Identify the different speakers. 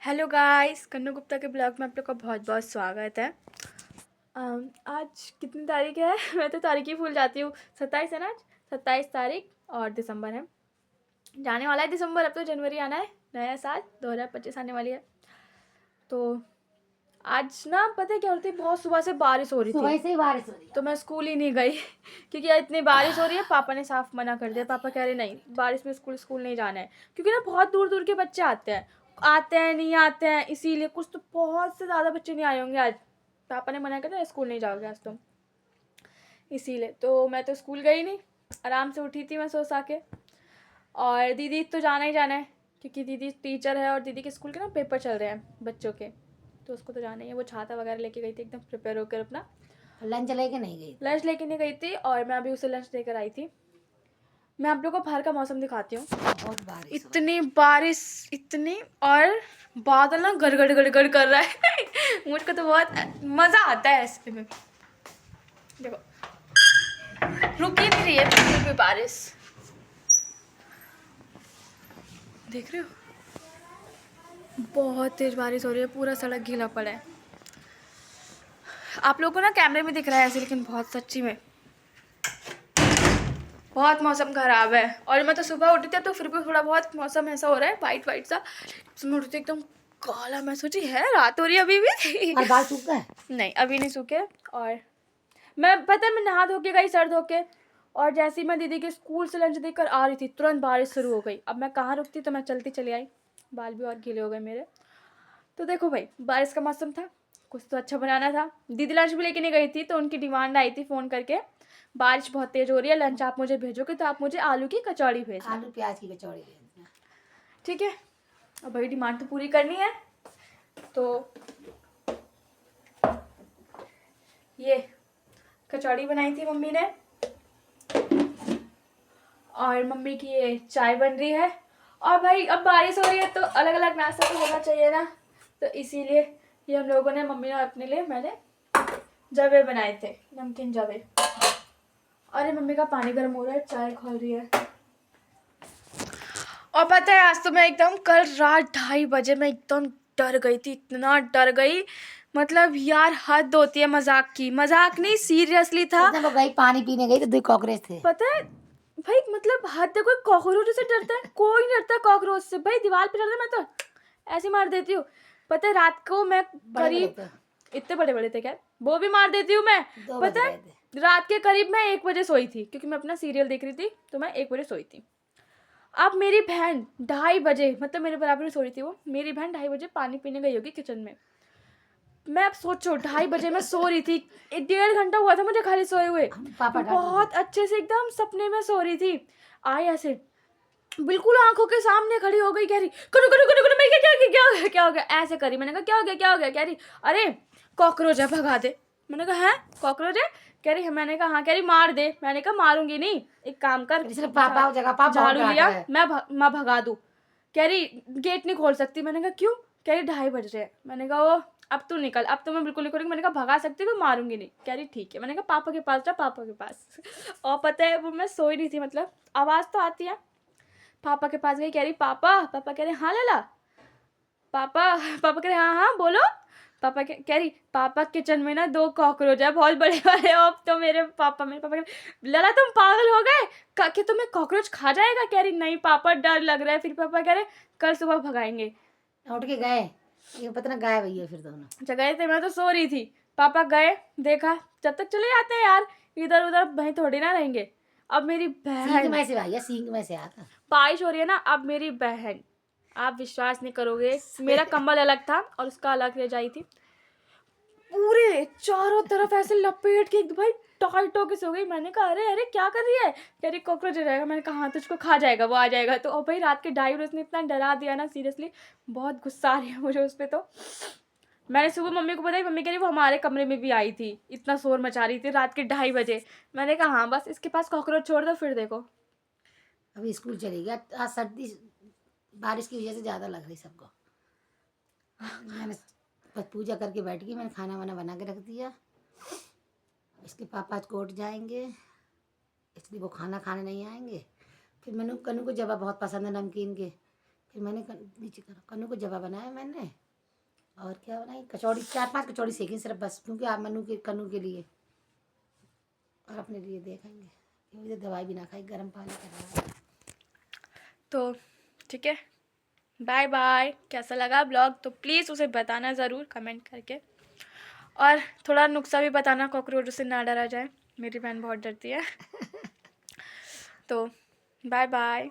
Speaker 1: Hello guys, कन्नू गुप्ता के blog में आप लोग का बहुत बहुत स्वागत है। आज कितनी तारीख है? मैं तो तारीख ही भूल जाती हूँ। 27 है ना आज? 27 तारीख और दिसंबर है। जाने वाला है दिसंबर, अब तो जनवरी आना है। नया साल 2025 आने वाली है। तो आज ना पता है क्या हो रही थी, बहुत सुबह से बारिश हो रही
Speaker 2: सुबह
Speaker 1: थी,
Speaker 2: से ही बारिश हो रही है।
Speaker 1: तो मैं स्कूल ही नहीं गई क्योंकि यार इतनी बारिश हो रही है। पापा ने साफ मना कर दिया। पापा कह रहे नहीं, बारिश में स्कूल नहीं जाना है, क्योंकि ना बहुत दूर दूर के बच्चे आते हैं नहीं आते हैं, इसीलिए कुछ तो बहुत से ज़्यादा बच्चे नहीं आए होंगे आज। पापा ने मना कर दिया, स्कूल नहीं जाओगे आज तुम, इसीलिए तो मैं तो स्कूल गई नहीं। आराम से उठी थी मैं सो सा के। और दीदी तो जाना ही जाना है, क्योंकि दीदी टीचर है और दीदी के स्कूल के ना पेपर चल रहे हैं बच्चों के, तो उसको तो जाना ही है। वो छाता वगैरह लेके गई थी एकदम प्रिपेयर होकर अपना।
Speaker 2: लंच लेके नहीं गई?
Speaker 1: लंच लेके नहीं गई थी और मैं अभी उसे लंच लेकर आई थी। मैं आप लोगों को बाहर का मौसम दिखाती हूँ।
Speaker 2: बहुत बारिश
Speaker 1: इतनी बारिश, इतनी, और बादल ना गड़गड़ गड़गड़ कर रहा है मुझको तो बहुत मज़ा आता है ऐसे में। देखो रुक ही नहीं रही है बिल्कुल भी बारिश, देख रहे हो? बहुत तेज बारिश हो रही है, पूरा सड़क गीला पड़ा है। आप लोगों को ना कैमरे में दिख रहा है ऐसे, लेकिन बहुत सच्ची में बहुत मौसम ख़राब है। और मैं तो सुबह उठी थी तो फिर भी थोड़ा बहुत मौसम ऐसा हो रहा है वाइट वाइट सा। मैं उठी थी एकदम काला, मैं सोची है रात हो रही है अभी भी
Speaker 2: और बाल सूख गए?
Speaker 1: नहीं अभी नहीं सूखे। और मैं पता है मैं नहा धो के गई, सर धो के, और जैसे ही मैं दीदी के स्कूल से लंच देकर आ रही थी तुरंत बारिश शुरू हो गई। अब मैं कहाँ रुकती, तो मैं चलती चली आई। बाल भी और गीले हो गए मेरे। तो देखो भाई, बारिश का मौसम था, कुछ तो अच्छा बनाना था। दीदी लंच भी लेके नहीं गई थी, तो उनकी डिमांड आई थी फ़ोन करके, बारिश बहुत तेज़ हो रही है, लंच आप मुझे भेजोगे तो आप मुझे आलू की कचौड़ी भेजना।
Speaker 2: आलू प्याज की कचौड़ी भेजना।
Speaker 1: ठीक है, अब भाई डिमांड तो पूरी करनी है। तो ये कचौड़ी बनाई थी मम्मी ने, और मम्मी की ये चाय बन रही है। और भाई अब बारिश हो रही है तो अलग अलग नाश्ता तो होना चाहिए ना, तो इसीलिए ये हम लोगों ने, मम्मी ने अपने लिए, मैंने जवे बनाए थे, नमकीन जवे। अरे मम्मी का पानी गर्म हो रहा है, चाय खोल रही है। और पता है आज तो मैं एकदम, कल रात 2:30 बजे मैं एकदम डर गई थी, इतना डर गई, मतलब यार हद होती है मजाक की। मजाक नहीं, सीरियसली था।
Speaker 2: उस दिन वो गई पानी पीने गई तो 2 कॉकरोच थे।
Speaker 1: पता है भाई, मतलब हद है, कोई कॉकरोच से डरता है? कोई नहीं डरता कॉकरोच से भाई, दीवार पे डरता, मैं तो ऐसे मार देती हूँ। पता है रात को मैं
Speaker 2: बड़े बड़े
Speaker 1: करीब,
Speaker 2: थे।
Speaker 1: इतने बड़े बड़े थे क्या, वो भी मार देती हूँ मैं।
Speaker 2: 2 बज
Speaker 1: पता
Speaker 2: रहे
Speaker 1: है
Speaker 2: थे।
Speaker 1: रात के करीब मैं 1 बजे सोई थी, क्योंकि मैं अपना सीरियल देख रही थी, तो मैं 1 बजे सोई थी। अब मेरी बहन 2:30 बजे, मतलब मेरे बराबर में सो रही थी वो, मेरी बहन 2:30 बजे पानी पीने गई होगी किचन में। मैं अब सोचो 2:30 बजे मैं सो रही थी, 1.5 घंटा हुआ था मुझे खाली सोए हुए।
Speaker 2: पापा डांट रहे
Speaker 1: बहुत अच्छे से एकदम सपने में सो रही थी। आई ऐसे, बिल्कुल आंखों के सामने खड़ी हो गई, कह रही करो करो करो करो, मैं क्या हो गया ऐसे करी। मैंने कहा क्या हो गया, कह रही अरे कॉकरोच है भगा दे। मैंने कहा है कॉकरोच है? कह रही है। मैंने कहा हाँ। कह रही मार दे। मैंने कहा मारूंगी नहीं, एक काम कर,
Speaker 2: थे। सिर्फ पापा उस जगह पापा बहुत
Speaker 1: झाड़ू
Speaker 2: डांट
Speaker 1: लिया,
Speaker 2: रहे।
Speaker 1: मैं भगा दूँ। कह रही गेट नहीं खोल सकती। मैंने कहा क्यों? कह रही 2:30 बज रहे हैं। मैंने कहा ओ अब तू निकल, अब तो मैं बिल्कुल नहीं करूँगी। मैंने कहा भगा सकती हूँ, मारूंगी नहीं। कह रही ठीक है। मैंने कहा पापा के पास जा, पापा के पास। और पता है वो मैं सोई नहीं थी, मतलब आवाज़ तो आती है। पापा के पास गई, कह रही पापा। पापा कह रहे हाँ लला। पापा पापा कह रहे हाँ हाँ बोलो। पापा कह रही पापा किचन में ना 2 कॉकरोच है बहुत बड़े वाले। अब तो मेरे पापा कह रहे लला तुम पागल हो गए, कि तुम्हें कॉकरोच खा जाएगा? कह रही नहीं पापा डर लग रहा है। फिर पापा कह रहे कल सुबह भगाएंगे।
Speaker 2: उठ के गए, ये पता ना गायब हुई है फिर दोनों।
Speaker 1: अच्छा गए थे, मैं तो सो रही थी। पापा गए, देखा, जब तक चले जाते हैं यार, इधर उधर वहीं थोड़ी ना रहेंगे। अब मेरी
Speaker 2: सींग
Speaker 1: बहन,
Speaker 2: में से भाई है, सींग में से आता।
Speaker 1: बारिश हो रही है ना, अब मेरी बहन, आप विश्वास नहीं करोगे, मेरा कंबल अलग था और उसका अलग रजाई थी, पूरे चारों तरफ ऐसे लपेट के भाई टाइट होके सो गई। मैंने कहा अरे अरे क्या कर रही है? कह रही कॉकरोच आ जाएगा। मैंने कहा हाँ तुझको खा जाएगा, वो आ जाएगा। तो और भाई रात के 2:30 उसने इतना डरा दिया ना, सीरियसली बहुत गुस्सा आ रही है मुझे उस पर। तो मैंने सुबह मम्मी को बताई, मम्मी कह रही वो हमारे कमरे में भी आई थी, इतना शोर मचा रही थी रात के 2:30 बजे। मैंने कहा हाँ बस इसके पास कॉकरोच छोड़ दो, फिर देखो।
Speaker 2: अभी स्कूल चली गया। आज सर्दी बारिश की वजह से ज़्यादा लग रही सबको। मैंने बस पूजा करके बैठ गई। मैंने खाना वाना बना के रख दिया। इसके पापा आज कोर्ट जाएंगे, इसलिए वो खाना खाने नहीं आएंगे। फिर मैंने कन्नू को जवा बहुत पसंद है नमकीन के, फिर मैंने नीचे करा, कन्नू को जवा बनाया मैंने, और क्या बनाई, कचौड़ी, 4-5 कचौड़ी सेकी सिर्फ बस, क्योंकि आप कन्नू के लिए और अपने लिए देखेंगे, क्योंकि दवाई भी ना खाई, गर्म पानी कर रहा है।
Speaker 1: तो ठीक है, बाय बाय। कैसा लगा ब्लॉग तो प्लीज़ उसे बताना ज़रूर कमेंट करके, और थोड़ा नुस्खा भी बताना कॉकरोच से ना डरा जाए, मेरी बहन बहुत डरती है। तो बाय बाय।